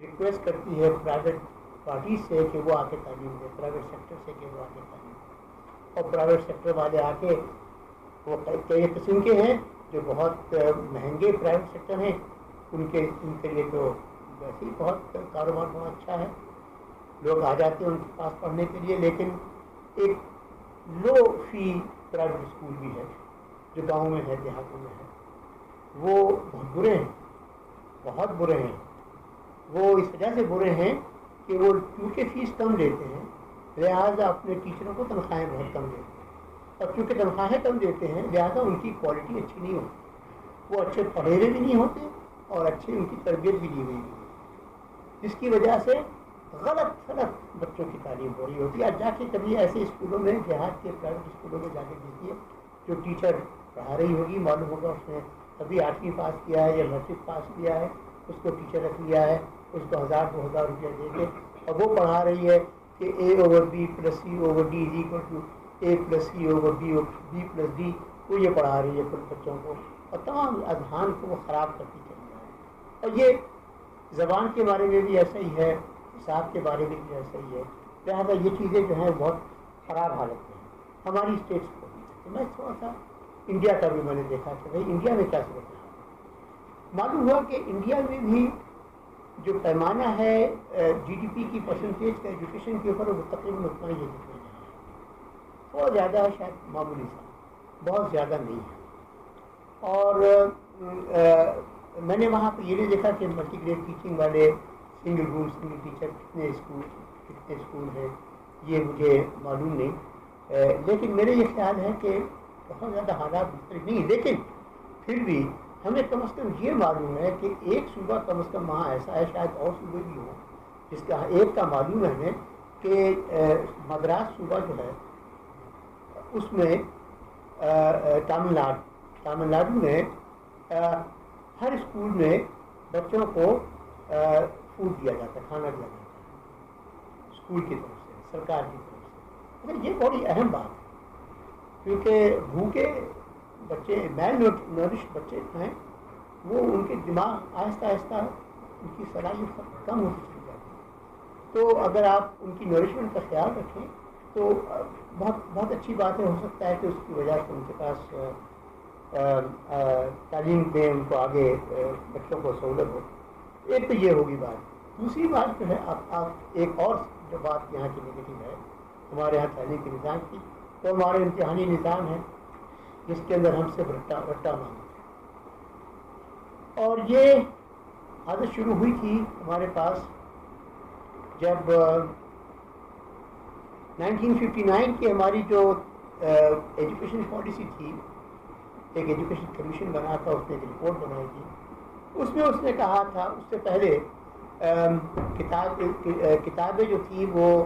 Request کرتی ہے private parties سے کہ وہ آ کے تعلیم دے، پرائیویٹ سیکٹر سے کہ وہ آ کے تعلیم دے، اور پرائیویٹ سیکٹر والے آ کے وہ کئی قسم کے ہیں جو بہت مہنگے پرائیویٹ سیکٹر ہیں، ان کے لیے تو ویسے ہی بہت کاروبار بہت اچھا ہے، لوگ آ جاتے ہیں ان کے پاس پڑھنے کے لیے. لیکن ایک لو فی پرائیویٹ اسکول بھی ہے جو گاؤں میں ہے، دیہاتوں میں ہے، وہ بہت برے ہیں، بہت برے ہیں. وہ اس وجہ سے برے ہیں کہ وہ کیونکہ فیس کم لیتے ہیں لہٰذا اپنے ٹیچروں کو تنخواہیں بہت کم دیتے ہیں، اور کیونکہ تنخواہیں کم دیتے ہیں لہٰذا ان کی کوالٹی اچھی نہیں ہوتی، وہ اچھے پڑھے ہوئے بھی نہیں ہوتے اور اچھی ان کی تربیت بھی دی گئی ہے، جس کی وجہ سے غلط بچوں کی تعلیم ہو رہی ہوتی ہے. آج جا کے کبھی ایسے اسکولوں میں، دیہات کے پرائیویٹ اسکولوں میں جا کے دیکھیے، جو ٹیچر پڑھا رہی ہوگی معلوم ہوگا اس نے ابھی 8ویں پاس کیا ہے یا میٹرک پاس کیا ہے، اس کو ٹیچر رکھ لیا ہے، اس کو 1000-2000 روپیہ دے کے، اور وہ پڑھا رہی ہے کہ A/B+C/D=A+C/B+D، وہ یہ پڑھا رہی ہے بچوں کو، اور تمام اذہان کو وہ خراب کرتی چلی جا رہی ہے. اور یہ زبان کے بارے میں بھی ایسا ہی ہے، حساب کے بارے میں بھی ایسا ہی ہے. لہٰذا یہ چیزیں جو ہیں بہت خراب حالت میں ہیں ہماری اسٹیٹس کو. میں تھوڑا سا انڈیا کا بھی میں نے دیکھا کہ بھائی انڈیا میں کیا صورت ہے. معلوم ہوا کہ انڈیا میں بھی جو پیمانہ ہے جی ڈی پی کی پرسنٹیج کا ایجوکیشن کے اوپر، وہ تقریباً اتنا ہی ہے، بہت زیادہ ہے، شاید معمولی سا، بہت زیادہ نہیں ہے. اور میں نے وہاں پہ یہ نہیں دیکھا کہ ملٹی گریڈ ٹیچنگ والے سنگل روم سنگل ٹیچر کتنے اسکول ہیں، یہ مجھے معلوم نہیں. لیکن میرے یہ خیال ہے کہ بہت زیادہ حالات مختلف نہیں، لیکن پھر بھی ہمیں کم از کم یہ معلوم ہے کہ ایک صوبہ کم از کم وہاں ایسا ہے، شاید اور صوبے بھی ہوں، جس کا ایک کا معلوم ہے ہمیں کہ مدراس صوبہ جو ہے اس میں تامل ناڈو میں ہر اسکول میں بچوں کو فوڈ دیا جاتا ہے، کھانا دیا جاتا ہے اسکول کی طرف سے، سرکار کی طرف سے. مگر یہ بڑی اہم بات ہے کیونکہ بھوکے بچے، میل نورش بچے ہیں، وہ ان کے دماغ آہستہ آہستہ ان کی صلاحیت کم ہوتی چلی جاتی ہے. تو اگر آپ ان کی نورشمنٹ کا خیال رکھیں تو بہت اچھی بات ہے. ہو سکتا ہے کہ اس کی وجہ سے ان کے پاس تعلیم میں ان کو آگے بچوں کو سہولت ہو. ایک تو یہ ہوگی بات. دوسری بات جو ہے، آپ ایک اور جو بات یہاں کی نگیٹو ہے ہمارے یہاں تعلیم کے نظام کی، تو ہمارے امتحانی نظام ہے جس کے اندر ہم سے رٹا مانگتے ہیں. اور یہ عادت شروع ہوئی تھی ہمارے پاس جب 1959 کی ہماری جو ایجوکیشن پالیسی تھی، ایک ایجوکیشن کمیشن بنا تھا، اس نے ایک رپورٹ بنائی تھی. اس میں اس نے کہا تھا، اس سے پہلے کتابیں جو تھی وہ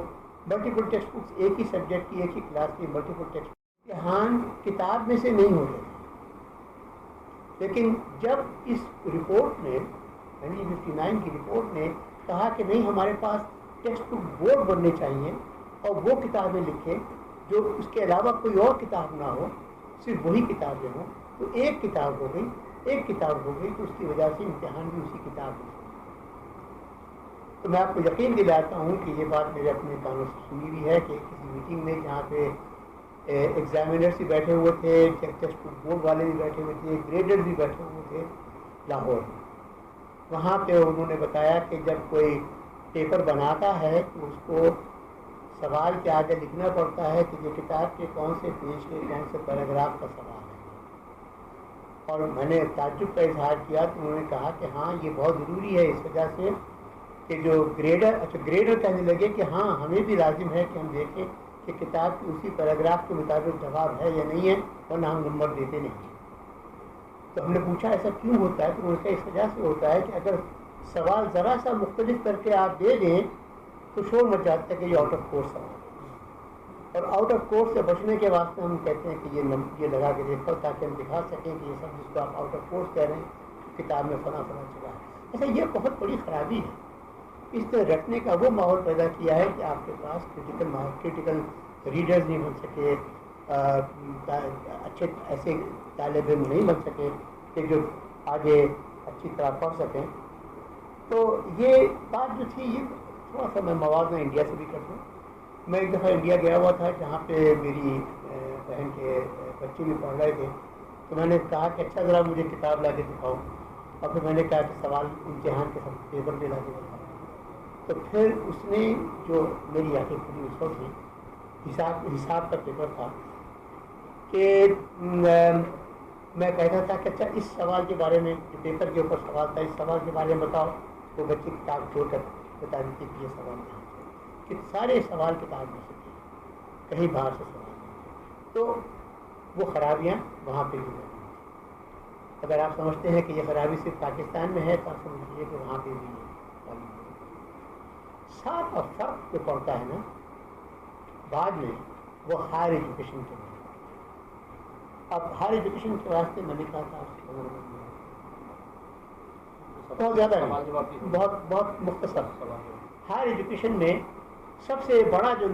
ملٹیپل ٹیکسٹ بکس، ایک ہی سبجیکٹ کی، ایک ہی کلاس کی ملٹیپل ٹیکسٹ بکس، امتحان کتاب میں سے نہیں ہوتے تھے. لیکن جب اس رپورٹ نے 1959 کی رپورٹ نے کہا کہ نہیں، ہمارے پاس ٹیکسٹ بک بورڈ بننے چاہیے اور وہ کتابیں لکھیں جو اس کے علاوہ کوئی اور کتاب نہ ہو، صرف وہی کتابیں ہوں، تو ایک کتاب ہو گئی تو اس کی وجہ سے امتحان بھی اسی کتاب میں. تو میں آپ کو یقین دلاتا ہوں کہ یہ بات میرے اپنے کانوں سے سنی ہوئی ہے کہ کسی میٹنگ میں جہاں پہ ایگزامینرس بھی بیٹھے ہوئے تھے، ٹیکسٹ بک بورڈ والے بھی بیٹھے ہوئے تھے، گریڈر بھی بیٹھے ہوئے تھے لاہور میں، وہاں پہ انہوں نے بتایا کہ جب کوئی پیپر بناتا ہے تو اس کو سوال کے آگے لکھنا پڑتا ہے کہ یہ کتاب کے کون سے پیج کے کون سے پیراگراف کا سوال ہے. اور میں نے تعجب کا اظہار کیا تو انہوں نے کہا کہ ہاں یہ بہت ضروری ہے، اس وجہ سے کہ جو گریڈر کہنے لگے کہ ہاں ہمیں بھی لازم ہے کہ ہم دیکھیں کہ کتاب کی اسی پیراگراف کے مطابق جواب ہے یا نہیں ہے، ورنہ ہم نمبر دیتے نہیں. تو ہم نے پوچھا ایسا کیوں ہوتا ہے؟ تو انہوں نے کہا اس وجہ سے ہوتا ہے کہ اگر سوال ذرا سا مختلف کر کے آپ دے دیں تو شور مچ جاتا ہے کہ یہ آؤٹ آف کورس سوال ہے، اور آؤٹ آف کورس سے بچنے کے واسطے ہم کہتے ہیں کہ یہ لگا کے دیکھو تاکہ ہم دکھا سکیں کہ یہ سب جس کو آپ آؤٹ آف کورس کہہ رہے ہیں کتاب میں فلاں چلا ہے. ایسا یہ بہت بڑی خرابی ہے. اس طرح رکھنے کا وہ ماحول پیدا کیا ہے کہ آپ کے پاس کریٹیکل ریڈرز نہیں بن سکے، اچھے ایسے طالب علم نہیں بن سکے کہ جو آگے اچھی طرح پڑھ سکیں. تو یہ بات جو تھی یہ تھوڑا سا میں مواد میں انڈیا سے بھی کر دوں. میں ایک دفعہ انڈیا گیا ہوا تھا جہاں پہ میری بہن کے بچے بھی پڑھ رہے تھے. تو میں نے کہا کہ اچھا ذرا مجھے کتاب لا کے دکھاؤ. اور پھر میں نے کہا کہ سوال امتحان کے سب پیپر میں لا کے دکھاؤ. تو پھر اس نے جو میری آنکھیں کھلی اس وقت تھی حساب کا پیپر تھا کہ میں کہتا تھا کہ اچھا اس سوال کے بارے میں جو پیپر کے اوپر سوال تھا اس سوال کے بارے میں بتاؤ. وہ بچے کتاب چھوڑ کر بتا دیتے کہ یہ سوال کہاں سے, کہ سارے سوال کتاب میں سے تھے, کہیں باہر سے سوال نہیں تھے. تو وہ خرابیاں وہاں پہ بھی ہیں. اگر آپ سمجھتے ہیں کہ یہ خرابی صرف پاکستان میں ہے تو آپ سمجھ لیجیے کہ وہاں پہ بھی ہے. ساتھ اور فرق جو پڑتا ہے نا بعد میں وہ ہائر ایجوکیشن کے بعد. اب ہائر ایجوکیشن کے واسطے میں نے کہا تھا بہت زیادہ بہت بہت مختصر. ہائر ایجوکیشن میں سب سے بڑا جو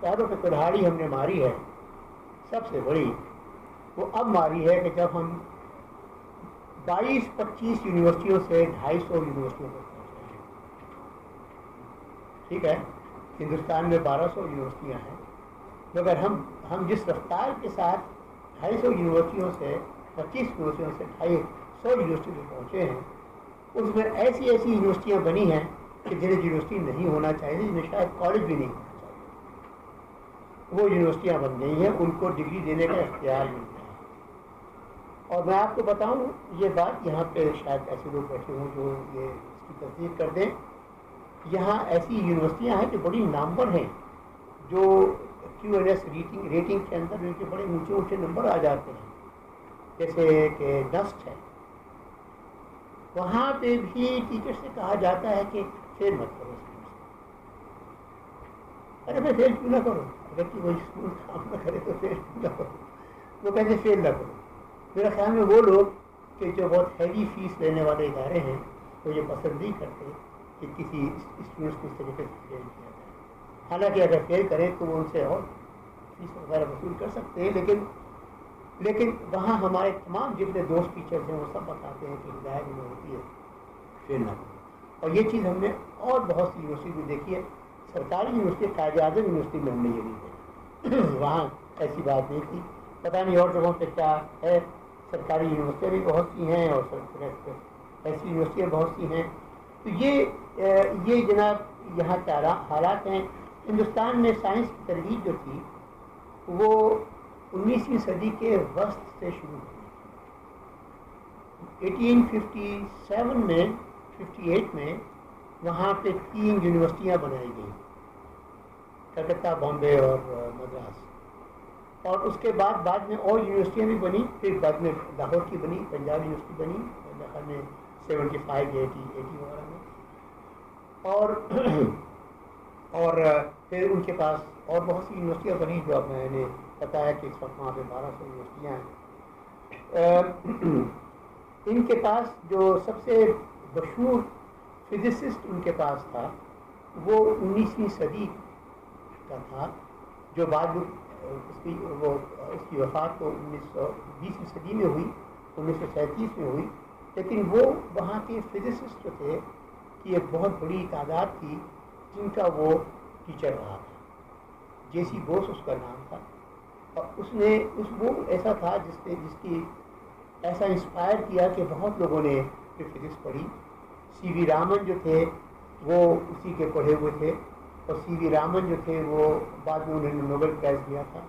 پیروں پہ کلہاڑی ہم نے ماری ہے سب سے بڑی وہ اب ماری ہے کہ جب ہم 22-25 یونیورسٹیوں سے 250 یونیورسٹیوں تک پہنچے ہیں. ٹھیک ہے, ہندوستان میں 1200 یونیورسٹیاں ہیں, مگر ہم جس رفتار کے ساتھ 250 یونیورسٹیوں سے 25 یونیورسٹیوں سے 250 یونیورسٹی میں پہنچے ہیں اس میں ایسی یونیورسٹیاں بنی ہیں کہ جنہیں یونیورسٹی نہیں ہونا چاہیے, جنہیں شاید کالج بھی نہیں ہونا چاہیے, وہ یونیورسٹیاں بن گئی ہیں. ان کو ڈگری دینے کا اختیار مل گیا ہے. اور میں آپ کو بتاؤں یہ بات, یہاں پہ شاید ایسے لوگ بیٹھے ہوں جو یہ اس کی تصدیق کر دیں. یہاں ایسی یونیورسٹیاں ہیں جو بڑی نامور ہیں, جو QLS ریٹنگ کے اندر ان کے بڑے اونچے اونچے نمبر آ جاتے ہیں, جیسے کہ ڈسٹ ہے. وہاں پہ بھی ٹیچر سے کہا جاتا ہے کہ فیل مت کرو اسکول سے. ارے میں فیل کیوں نہ کروں, اگر کہ وہ اسکول کام نہ کرے تو فیل کیوں نہ کروں. وہ کہتے فیل نہ کرو. میرا خیال میں وہ لوگ کہ جو بہت ہیوی فیس لینے والے ادارے ہیں وہ یہ پسند نہیں کرتے کہ کسی اسٹوڈنٹس کو اس طریقے سے فیل کیا جائے. حالانکہ اگر فیل کریں تو وہ ان سے اور فیس وغیرہ وصول کر سکتے ہیں, لیکن وہاں ہمارے تمام جتنے دوست ٹیچرز ہیں وہ سب بتاتے ہیں کہ ہدایت میں ہوتی ہے فیل نہ کرو. اور یہ چیز ہم نے اور بہت سی یونیورسٹی میں دیکھی ہے. سرکاری یونیورسٹی قائد اعظم یونیورسٹی میں ہم نے یہ نہیں دیکھا, وہاں ایسی بات نہیں تھی. پتہ نہیں اور جگہوں پہ کیا ہے. سرکاری یونیورسٹیاں بھی بہت سی ہیں اور ایسی یونیورسٹیاں بہت سی ہیں. تو یہ جناب یہاں کے حالات ہیں. ہندوستان میں سائنس کی ترویج جو تھی وہ 19ویں صدی کے وسط سے شروع ہوئی. 1857 میں 58 میں وہاں پہ 3 یونیورسٹیاں بنائی گئیں, کلکتہ, بامبے اور مدراس. اور اس کے بعد میں اور یونیورسٹیاں بھی بنی. پھر بعد میں لاہور کی بنی, پنجاب یونیورسٹی بنی لاہور میں 75 80 وغیرہ میں. اور پھر ان کے پاس اور بہت سی یونیورسٹیاں بنی جو اب میں نے بتایا کہ اس وقت وہاں پہ 1200 یونیورسٹیاں ہیں. ان کے پاس جو سب سے مشہور فزسسٹ ان کے پاس تھا وہ 19ویں صدی کا تھا, جو بعد میں اس کی وفات تو 1920ویں صدی میں ہوئی, 1937 میں ہوئی. لیکن وہ وہاں کے فزسسٹ جو تھے کہ ایک بہت بڑی تعداد تھی جن کا وہ ٹیچر رہا تھا. JC بوس اس کا نام تھا. اور وہ ایسا تھا جس کی ایسا انسپائر کیا کہ بہت لوگوں نے فزکس پڑھی. CV رامن جو تھے وہ اسی کے پڑھے ہوئے تھے, اور CV رامن جو تھے وہ بعد میں انہوں نے نوبل پرائز دیا تھا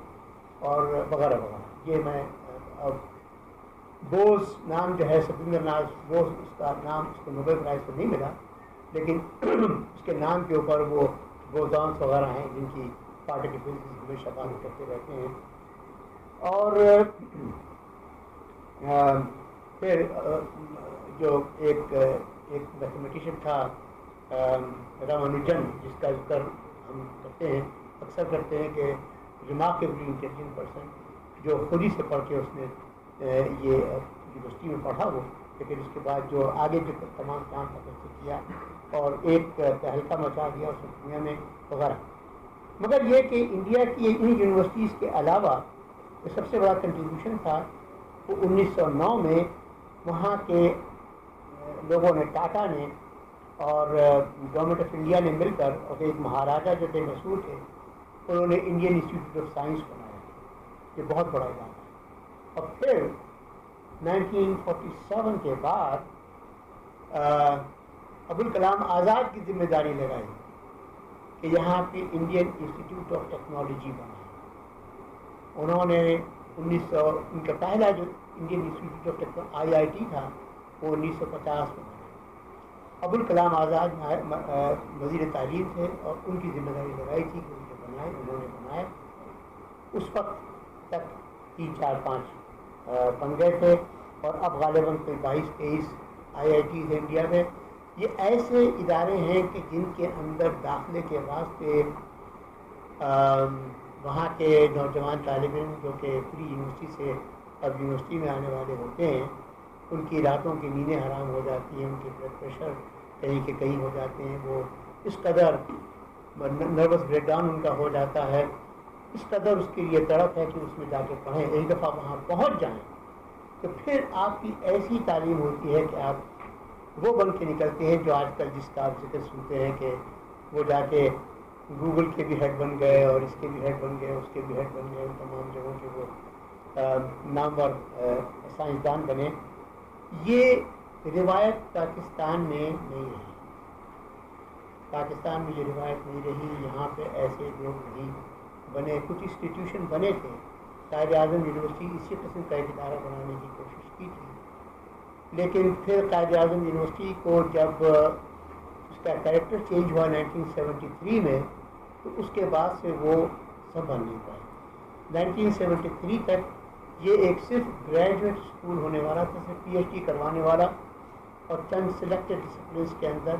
اور وغیرہ وغیرہ. یہ میں اب بوس نام جو ہے ستیندر ناتھ بوس, اس کا نام اس کو نوبل پرائز تو نہیں ملا, لیکن اس کے نام کے اوپر وہ بوزانس وغیرہ ہیں جن کی پارٹیکل فزکس ہمیشہ بات کرتے رہتے ہیں. اور پھر جو ایک میتھمیٹیشین تھا رامانوجن, جس کا ذکر ہم اکثر کرتے ہیں کہ ریمارکیبلی انٹیلیجنٹ پرسن, جو خود ہی سے پڑھ کے اس نے یہ یونیورسٹی میں پڑھا وہ, لیکن اس کے بعد جو آگے جو تمام کام تھا کیا اور ایک تہلکہ مچا دیا اس دنیا میں وغیرہ. مگر یہ کہ انڈیا کی ان یونیورسٹیز کے علاوہ جو سب سے بڑا کنٹریبیوشن تھا وہ 1909 میں وہاں کے لوگوں نے, ٹاٹا نے اور گورنمنٹ آف انڈیا نے مل کر اور ایک مہاراجا جو تھے مسعود تھے انہوں نے انڈین انسٹیٹیوٹ آف سائنس بنایا. یہ بہت بڑا ادارہ ہے. اور پھر 1947 کے بعد ابوالکلام آزاد کی ذمہ داری لگائی کہ یہاں پہ انڈین انسٹیٹیوٹ آف ٹیکنالوجی بنا. انہوں نے ان کا پہلا جو Indian institute of technology IIT تھا وہ 1950 میں بنا. ابوالکلام آزاد وزیر تعلیم تھے اور ان کی ذمہ داری لگائی تھی کہ انہوں نے بنائے. اس وقت تک 3-4-5 بن گئے تھے اور اب غالباً کوئی 22-23 IITs انڈیا میں. یہ ایسے ادارے ہیں کہ جن کے اندر داخلے کے واسطے وہاں کے نوجوان طالب علم جو کہ پری یونیورسٹی سے اب یونیورسٹی میں آنے والے ہوتے ہیں ان کی راتوں کی نیندیں حرام ہو جاتی ہیں, ان کے بلڈ پریشر کہیں کے کہیں ہو جاتے ہیں, وہ اس قدر نروس بریک ڈاؤن ان کا ہو جاتا ہے, اس قدر اس کے لیے تڑپ ہے کہ اس میں جا کے پڑھیں. ایک دفعہ وہاں پہنچ جائیں تو پھر آپ کی ایسی تعلیم ہوتی ہے کہ آپ وہ بن کے نکلتے ہیں جو آج کل جس کا آپ ذکر سنتے ہیں کہ وہ جا کے گوگل کے بھی ہیڈ بن گئے اور اس کے بھی ہیڈ بن گئے, اس کے بھی ہیڈ بن گئے, ان تمام جگہوں کے وہ نامور سائنسدان بنے. یہ روایت پاکستان میں نہیں ہے. پاکستان میں یہ روایت نہیں رہی. یہاں پہ ایسے لوگ نہیں بنے. کچھ انسٹیٹیوشن بنے تھے. قائد اعظم یونیورسٹی اسی قسم کا ایک ادارہ بنانے کی کوشش کی تھی, لیکن پھر قائد اعظم یونیورسٹی کو جب اس کا کریکٹر چینج ہوا 1973 میں تو اس کے بعد سے وہ سنبھل نہیں پائے. 1973 تک یہ ایک صرف گریجویٹ اسکول ہونے والا تھا, صرف PhD کروانے والا, اور چند سلیکٹڈ ڈسپلنس کے اندر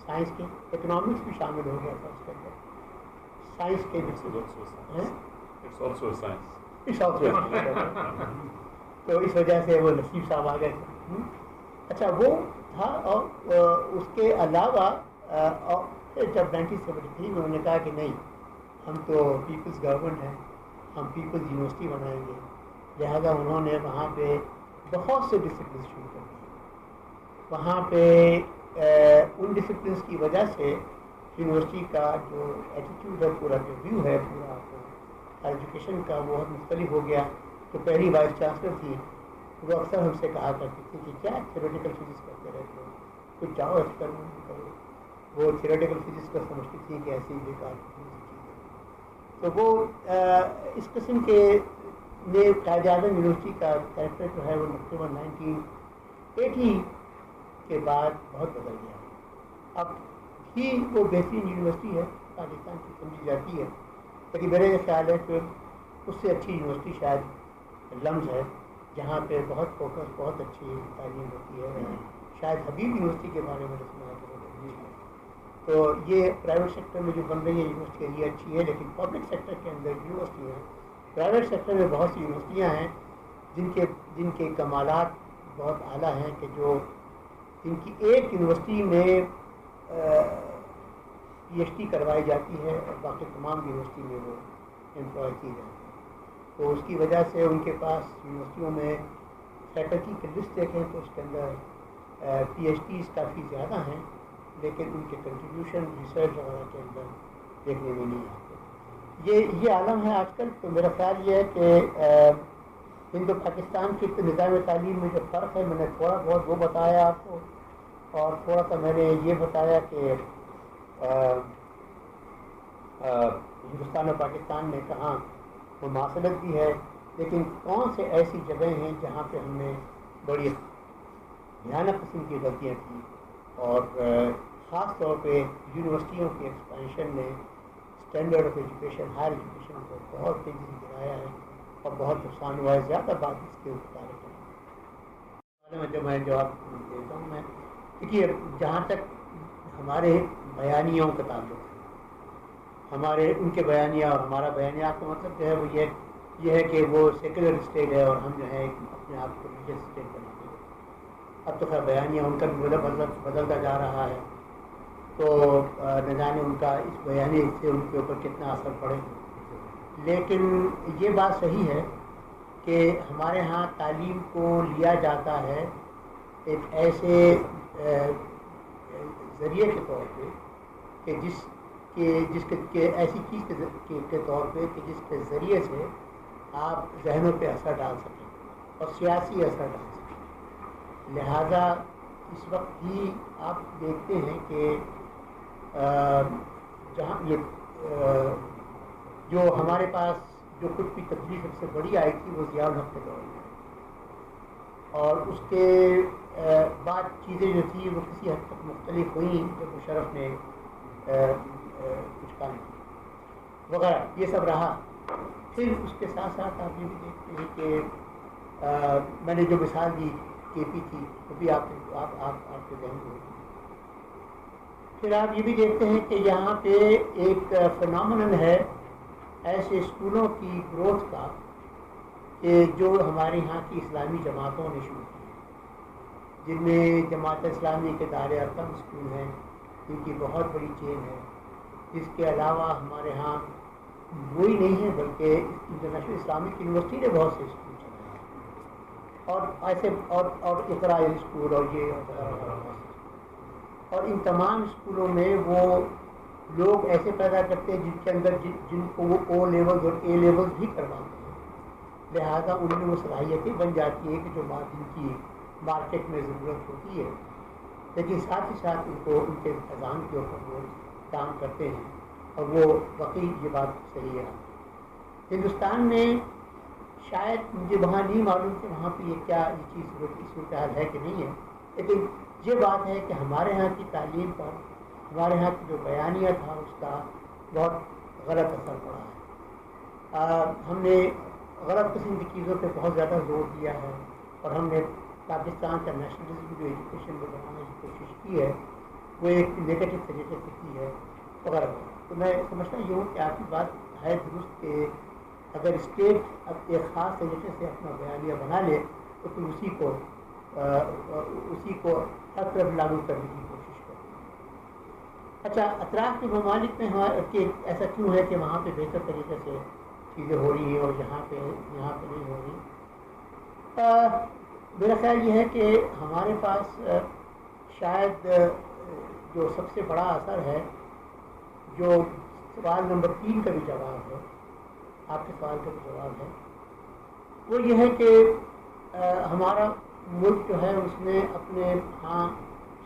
سائنس کے, اکنامکس بھی شامل ہو گیا تھا اس کے اندر, سائنس کے تو اس وجہ سے وہ نصیب صاحب آ گئے تھے. اچھا وہ تھا. اور اس کے علاوہ جب 1973 میں انہوں نے کہا کہ نہیں, ہم تو پیپلز گورنمنٹ ہیں, ہم پیپلز یونیورسٹی بنائیں گے, لہذا انہوں نے وہاں پہ بہت سے ڈسپلنس شروع کر دیے. وہاں پہ ان ڈسپلنس کی وجہ سے یونیورسٹی کا جو ایٹیٹیوڈ ہے, پورا جو ویو ہے پورا ایجوکیشن کا, وہ بہت مختلف ہو گیا. تو پہلی وائس چانسلر تھی, وہ اکثر ہم سے کہا کرتی تھی کہ کیا تھیوریٹیکل فزکس کرتے رہتے ہو, کچھ جاؤ ایکسپیریمنٹ کرو. وہ تھیوریٹیکل فزکس کو سمجھتی تھی کہ ایسی بیکار چیز ہے. تو وہ اس قسم کے نے قائد اعظم یونیورسٹی کا کریکٹر جو ہے وہ تقریباً 1980 کے بعد بہت بدل گیا. اب بھی وہ بہترین یونیورسٹی ہے پاکستان کی سمجھی جاتی ہے, لیکن میرے خیال ہے کہ اس سے اچھی یونیورسٹی شاید لمز ہے, جہاں پہ بہت فوکس, بہت اچھی تعلیم ہوتی ہے. شاید حبیب یونیورسٹی کے بارے میں سنا ہے کہ بہت اچھی ہے. تو یہ پرائیویٹ سیکٹر میں جو بن رہی ہے یونیورسٹی کے لیے اچھی ہے, لیکن پبلک سیکٹر کے اندر یونیورسٹی ہے. پرائیویٹ سیکٹر میں بہت سی یونیورسٹیاں ہیں جن کے کمالات بہت اعلیٰ ہیں, کہ جو جن کی ایک یونیورسٹی میں PhD کروائی جاتی ہے اور باقی تمام یونیورسٹی میں وہ امپلائی کی جاتی ہے. تو اس کی وجہ سے ان کے پاس یونیورسٹیوں میں فیکلٹی کی لسٹ دیکھیں تو اس کے اندر PhDs کافی زیادہ ہیں, لیکن ان کے کنٹریبیوشن ریسرچ وغیرہ کے اندر دیکھنے میں نہیں آتے. یہ عالم ہے آج کل. تو میرا خیال یہ ہے کہ ہند و پاکستان کے نظام تعلیم میں جو فرق ہے, میں نے تھوڑا بہت وہ بتایا آپ کو, اور تھوڑا سا میں نے یہ بتایا کہ ہندوستان اور پاکستان میں کہاں مماثلت بھی ہے, لیکن کون سے ایسی جگہیں ہیں جہاں پہ ہم نے بڑی بھیانک قسم کی غلطیاں کی. اور خاص طور پہ یونیورسٹیوں کے ایکسپینشن نے standard of education, higher education کو بہت تیزی سے گرایا ہے اور بہت نقصان ہوا ہے. زیادہ بات اس کے اوپر جو میں جواب دیتا ہوں میں, دیکھیے جہاں تک ہمارے بیانیوں کا تعلق ہے, ہمارے ان کے بیانیہ اور ہمارا بیانیہ کا مطلب جو ہے وہ یہ ہے کہ وہ سیکولر اسٹیٹ ہے اور ہم جو ہے اپنے آپ کو ریلیجس اسٹیٹ بناتے ہیں. اب تو خیر بیانیہ ان کا بھی بدلتا جا رہا ہے, تو نہ جانے ان کا اس بیانیے سے ان کے اوپر کتنا اثر پڑے. لیکن یہ بات صحیح ہے کہ ہمارے ہاں تعلیم کو لیا جاتا ہے ایک ایسے ذریعے کے طور پہ کہ جس کے ایسی چیز کے طور پہ کہ جس کے ذریعے سے آپ ذہنوں پہ اثر ڈال سکیں اور سیاسی اثر ڈال سکیں. لہذا اس وقت بھی آپ دیکھتے ہیں کہ جہاں یہ جو ہمارے پاس جو کچھ بھی تبدیلی سب سے بڑی آئی تھی وہ ضیاء الحق کے دور میں، اور اس کے بعد چیزیں جو تھیں وہ کسی حد تک مختلف ہوئیں جب مشرف نے کچھ کام کیا وغیرہ، یہ سب رہا. پھر اس کے ساتھ ساتھ آپ یہ بھی دیکھتے ہیں کہ میں نے جو مثال دی کے پی کی وہ بھی آپ کے ذہن میں ہوگی. پھر آپ یہ بھی دیکھتے ہیں کہ یہاں پہ ایک فنامنل ہے ایسے اسکولوں کی گروتھ کا کہ جو ہمارے یہاں کی اسلامی جماعتوں نے شروع کی، جن میں جماعت اسلامی کے دار ارقم اسکول ہیں، جن کی بہت بڑی چین ہے، جس کے علاوہ ہمارے ہاں وہی نہیں ہے بلکہ انٹرنیشنل اسلامک یونیورسٹی نے بہت سے اسکول چلائے اور ایسے اور اقرا اسکول اور یہ اور ان تمام اسکولوں میں وہ لوگ ایسے پیدا کرتے ہیں جن کے اندر جن کو وہ او لیول اور اے لیول بھی کرواتے ہیں. لہذا ان میں وہ صلاحیتیں بن جاتی ہیں کہ جو جن کی مارکیٹ میں ضرورت ہوتی ہے، لیکن ساتھ ہی ساتھ ان کو ان کے انتظام کے اوپر وہ کام کرتے ہیں. اور وہ واقعی یہ بات صحیح ہے. ہندوستان میں شاید مجھے وہاں نہیں معلوم کہ وہاں پہ یہ چیز صورتحال ہے کہ نہیں ہے، لیکن یہ بات ہے کہ ہمارے ہاں کی تعلیم پر ہمارے ہاں کی جو بیانیہ تھا اس کا بہت غلط اثر پڑا ہے. ہم نے غلط قسم کی چیزوں پہ بہت زیادہ زور دیا ہے اور ہم نے پاکستان کا نیشنلزم جو ایجوکیشن میں بنانے کی کوشش کی ہے وہ ایک نگیٹو طریقے سے کی ہے وغیرہ. تو میں سمجھتا یہ ہوں کہ آپ کی بات ہے درست کہ اگر اسٹیٹ اب ایک خاص طریقے سے اپنا بیانیہ بنا لے تو پھر اسی کو ہر طرف لاگو کرنے کی کوشش کریں. اچھا، اطراف کے ممالک میں ایسا کیوں ہے کہ وہاں پہ بہتر طریقے سے چیزیں ہو رہی ہیں اور یہاں پہ نہیں ہو رہی؟ میرا خیال یہ ہے کہ ہمارے پاس شاید جو سب سے بڑا اثر ہے، جو سوال نمبر 3 کا بھی جواب ہے، آپ کے سوال کا بھی جواب ہے، وہ یہ ہے کہ ہمارا ملک جو ہے اس نے اپنے ہاں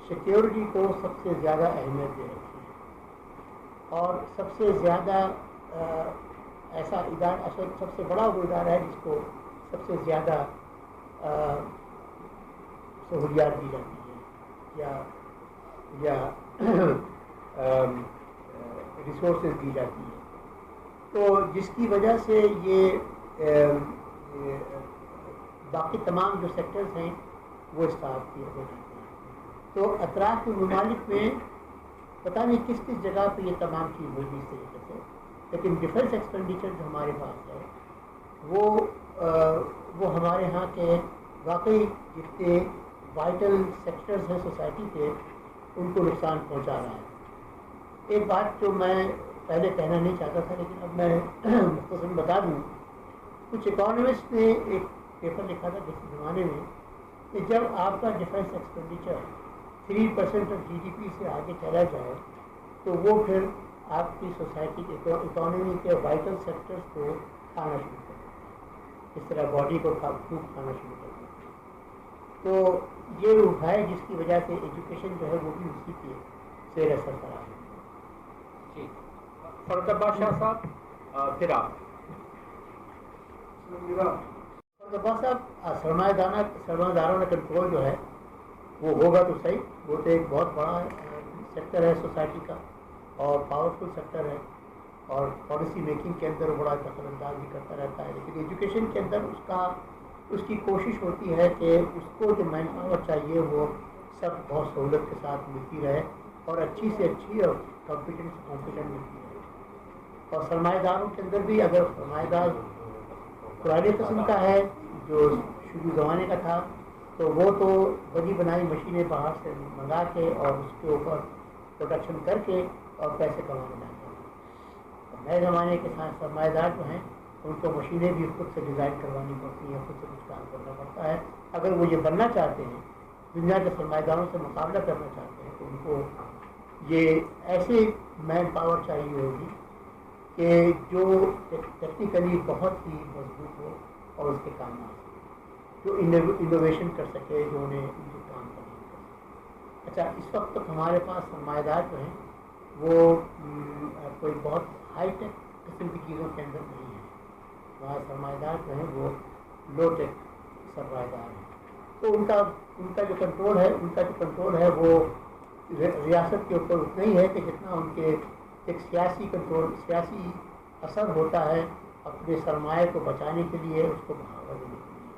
سیکیورٹی کو سب سے زیادہ اہمیت دے رکھی ہے اور سب سے زیادہ ایسا ادارہ سب سے بڑا وہ ادارہ ہے جس کو سب سے زیادہ سہولیات دی جاتی ہے یا ریسورسز دی جاتی ہے. تو جس کی وجہ سے یہ باقی تمام جو سیکٹرز ہیں وہ اسٹارٹ کیے ہو جاتے ہیں. تو اطراف کے ممالک میں پتہ نہیں کس جگہ پہ یہ تمام چیز ہوگی اس طریقے سے، لیکن ڈیفینس ایکسپینڈیچر جو ہمارے پاس ہے وہ ہمارے ہاں کے واقعی جتنے وائٹل سیکٹرز ہیں سوسائٹی کے ان کو نقصان پہنچا رہا ہے. ایک بات جو میں پہلے کہنا نہیں چاہتا تھا لیکن اب میں مختصراً بتا دوں. کچھ اکانومسٹ نے ایک پیپر لکھا تھا کسی زمانے میں کہ جب آپ کا ڈیفینس ایکسپینڈیچر 3% آف GDP سے آگے چلا جائے تو وہ پھر آپ کی سوسائٹی کے اکانومی کے وائٹل سیکٹرز کو کھانا شروع کر دیں، اس طرح باڈی کو خوب کھانا شروع کر دیں. تو یہ وہ ہے جس کی وجہ سے ایجوکیشن جو ہے وہ بھی اسی کے زیر اثر پڑا ہے. جی فرد عباس شاہ صاحب، پھر آپ. فرد عباس صاحب، سرمایہ داروں کا کنٹرول جو ہے وہ ہوگا تو صحیح. وہ تو ایک بہت بڑا سیکٹر ہے سوسائٹی کا اور پاورفل سیکٹر ہے اور پالیسی میکنگ کے اندر بڑا دخل انداز بھی کرتا رہتا ہے. لیکن ایجوکیشن کے اندر اس کی کوشش ہوتی ہے کہ اس کو جو مین پاور چاہیے وہ سب بہت سہولت کے ساتھ ملتی رہے اور اچھی سے اچھی اور کمپیٹنٹ ملتی رہے. اور سرمایہ داروں کے اندر بھی اگر سرمایہ دار پرانے قسم کا ہے جو شروع زمانے کا تھا تو وہ تو بنی بنائی مشینیں باہر سے منگا کے اور اس کے اوپر پروڈکشن کر کے اور پیسے کمانے لگتے ہیں. نئے زمانے کے ساتھ سرمایہ دار جو ہیں ان کو مشینیں بھی خود سے ڈیزائن کروانی پڑتی ہیں، خود سے کچھ کام کرنا پڑتا ہے. اگر وہ یہ بننا چاہتے ہیں، دنیا کے سرمایہ داروں سے مقابلہ کرنا چاہتے ہیں تو ان کو یہ ایسے مین پاور چاہیے ہوگی کہ جو ٹیکنیکلی بہت ہی مضبوط ہو اور اس کے کام آ سکے، جو انوویشن کر سکے، جو انہیں ان کے کام کرنے کر سکے۔ اچھا، اس وقت تک ہمارے پاس سرمایہ دار جو ہیں وہ کوئی بہت ہائی ٹیک قسم کی چیزوں کے اندر نہیں ہے، وہاں سرمایہ دار جو ہیں وہ لو ٹیک سرمایہ دار ہیں۔ تو ان کا جو کنٹرول ہے وہ ریاست کے اوپر اتنا ہی ہے کہ جتنا ان کے ایک سیاسی اثر ہوتا ہے اپنے سرمایہ کو بچانے کے لیے، اس کو بڑھاوا دینے کے لیے۔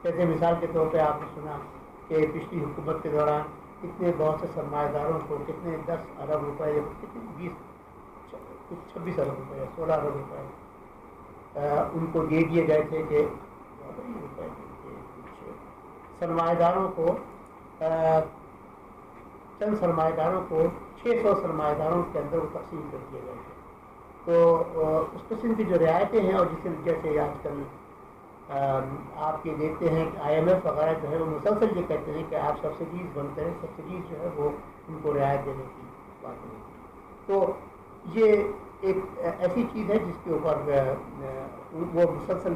جیسے مثال کے طور پہ آپ نے سنا کہ پچھلی حکومت کے دوران کتنے بہت سے سرمایہ داروں کو کتنے 10 ارب روپے یا کتنے 26 ارب روپے 16 ارب روپے ان کو دے دیے گئے تھے کہ سرمایہ داروں کو چند سرمایہ داروں کو 600 سرمایہ داروں کے اندر وہ تقسیم کر دیے گئے تھے۔ تو اس قسم کی جو رعایتیں ہیں، اور جیسے آج کل آپ یہ دیکھتے ہیں کہ IMF وغیرہ جو ہے وہ مسلسل یہ کہتے ہیں کہ آپ سبسڈیز بند کریں، سبسڈیز جو ہے وہ ان کو رعایت دینے کی بات ہے۔ تو یہ ایک ایسی چیز ہے جس کے اوپر وہ مسلسل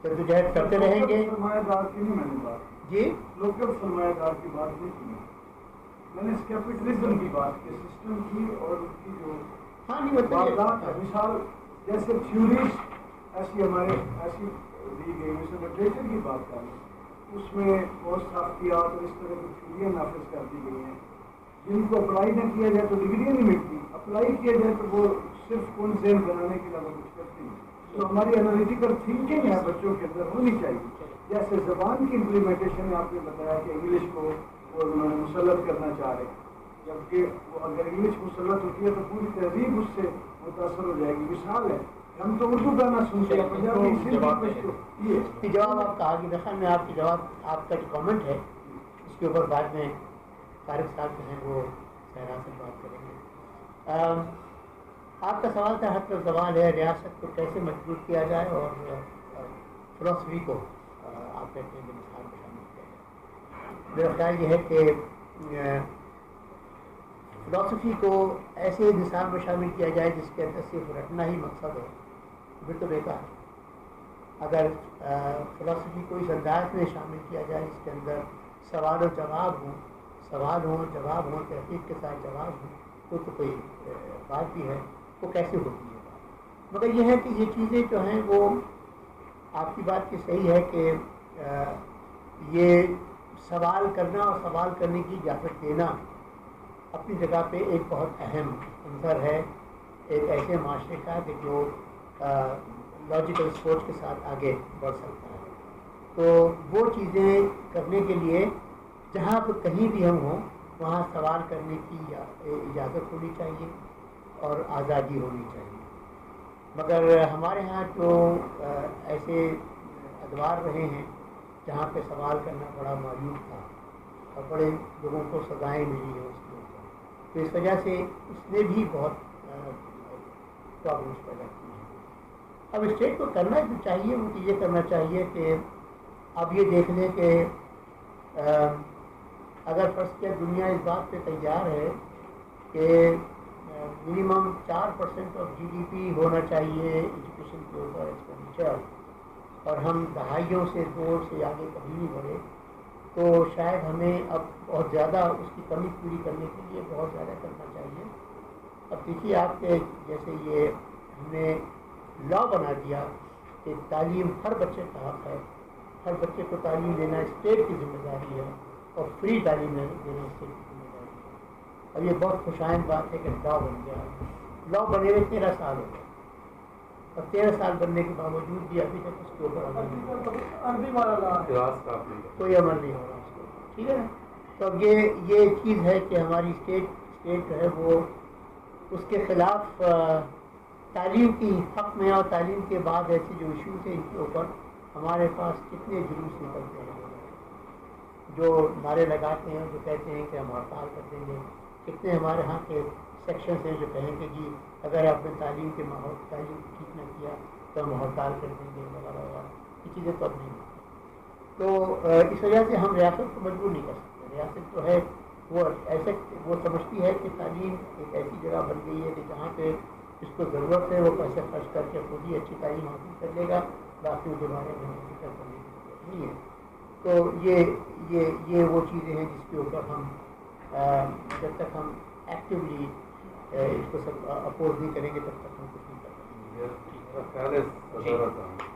جدوجہد کرتے رہیں گے۔ سرمایہ دار کی نہیں میں نے بات جی، لوکل سرمایہ دار کی بات نہیں کی، میں نے کیپٹلزم کی بات کی، سسٹم کی، اور اس کی جو واردات ہے۔ مثال جیسے تھیوریز ایسی دی گئی، جیسے لٹریچر کی بات کریں، اس میں بہت ساختیات اور اس طرح کی تھیوریاں نافذ کر دی گئی ہیں جن کو اپلائی نہ کیا جائے تو ڈگریاں نہیں ملتی، اپلائی کیا جائے تو وہ صرف کون ذہن بنانے کے علاوہ کچھ کرتی نہیں۔ تو ہماری انالیٹیکل تھنکنگ ہے بچوں کے اندر ہونی چاہیے۔ جیسے زبان کی امپلیمنٹیشن میں آپ نے بتایا کہ انگلش کو وہ مسلط کرنا چاہ رہے ہیں، جبکہ وہ اگر انگلش مسلط ہوتی ہے تو پوری تہذیب اس سے متاثر ہو جائے گی۔ مثال ہے، ہم تو اردو گانا سنتے ہیں، پنجابی جواب آپ کا آگے دیکھا میں آپ کے جواب آپ کا جو کامنٹ ہے اس کے اوپر بعد میں طارق صاحب جو ہیں وہ صحرا سے بات کریں گے۔ آپ کا سوال تھا حق الزوال ہے، ریاست کو کیسے مجبور کیا جائے اور فلاسفی کو آپ کہتے ہیں کہ مثال میں شامل کیا جائے۔ میرا خیال یہ ہے کہ فلاسفی کو ایسے نصاب میں شامل کیا جائے جس کے اندر صرف رٹنا ہی مقصد ہو، پھر تو بیکار ہے۔ اگر فلاسفی کو اس انداز میں شامل کیا جائے جس کے اندر سوال و جواب ہوں، تحقیق کے ساتھ جواب ہوں، تو کوئی بات بھی ہے، وہ کیسے ہوتی ہے بات۔ مگر یہ ہے کہ یہ چیزیں جو ہیں وہ آپ کی بات کی صحیح ہے کہ یہ سوال کرنا اور سوال کرنے کی اجازت دینا اپنی جگہ پہ ایک بہت اہم عنصر ہے ایک ایسے معاشرے کا کہ جو لاجیکل سوچ کے ساتھ آگے بڑھ سکتا ہے۔ تو وہ چیزیں کرنے کے لیے جہاں پہ کہیں بھی ہم ہوں وہاں سوال کرنے کی اجازت ہونی چاہیے اور آزادی ہونی چاہیے۔ مگر ہمارے ہاں جو ایسے ادوار رہے ہیں جہاں پہ سوال کرنا بڑا معیوب تھا اور بڑے لوگوں کو سزائیں ملی ہیں اس کے اوپر، تو اس وجہ سے اس نے بھی بہت پرابلمس پیدا کی ہیں۔ اب اسٹیٹ کو کرنا جو چاہیے وہ یہ کرنا چاہیے کہ اب یہ دیکھ لیں کہ اگر فرض کیا دنیا اس بات پہ تیار ہے کہ منیمم 4% آف GDP ہونا چاہیے ایجوکیشن کے اوپر ایکسپینڈیچر، اور ہم دہائیوں سے دور سے آگے کبھی نہیں بڑھے، تو شاید ہمیں اب بہت زیادہ اس کی کمی پوری کرنے کے لیے بہت زیادہ کرنا چاہیے۔ اب دیکھیے آپ کے جیسے یہ ہم نے لا بنا دیا کہ تعلیم ہر بچے کا حق ہے، ہر بچے کو تعلیم دینا اسٹیٹ کی ذمہ داری ہے اور فری تعلیم دینا اسٹیٹ کی ذمہ داری ہے۔ اور یہ بہت خوشائند بات ہے کہ لا بن گیا، لا بنے ہوئے 13 سال ہو گئے، اور 13 سال بننے کے باوجود بھی ابھی تک اس کے اوپر کوئی عمل نہیں ہو رہا اس کو، ٹھیک ہے نا۔ تو اب یہ چیز ہے کہ ہماری اسٹیٹ جو ہے وہ اس کے خلاف تعلیم کی حق میں اور تعلیم کے بعد ایسے جو ایشوز ہیں ان کے اوپر ہمارے پاس کتنے جلوس نکلتے ہیں، جو نعرے لگاتے ہیں، جو کہتے ہیں کہ ہم ہڑتال کر دیں گے، کتنے ہمارے ہاں کے سیکشنز ہیں جو کہیں گے جی اگر آپ نے تعلیم ٹھیک نہ کیا تو ہم ہڑتال کر دیں گے وغیرہ وغیرہ۔ یہ چیزیں تو اب نہیں ہوتی، تو اس وجہ سے ہم ریاست کو مجبور نہیں کر سکتے۔ ریاست جو ہے وہ ایسے وہ سمجھتی ہے کہ تعلیم ایک ایسی جگہ بن گئی ہے کہ جہاں پہ اس کو ضرورت ہے وہ پیسے خرچ کر کے خود ہی اچھی تعلیم حاصل کر لے گا، باقی کے بارے میں فکر کرنے کی ضرورت نہیں ہے. تو یہ وہ چیزیں ہیں جس کے اوپر ہم جب تک ہم ایکٹیولی اس کو سب اپوز نہیں کریں گے تب تک ہم کچھ نہیں کر سکیں گے.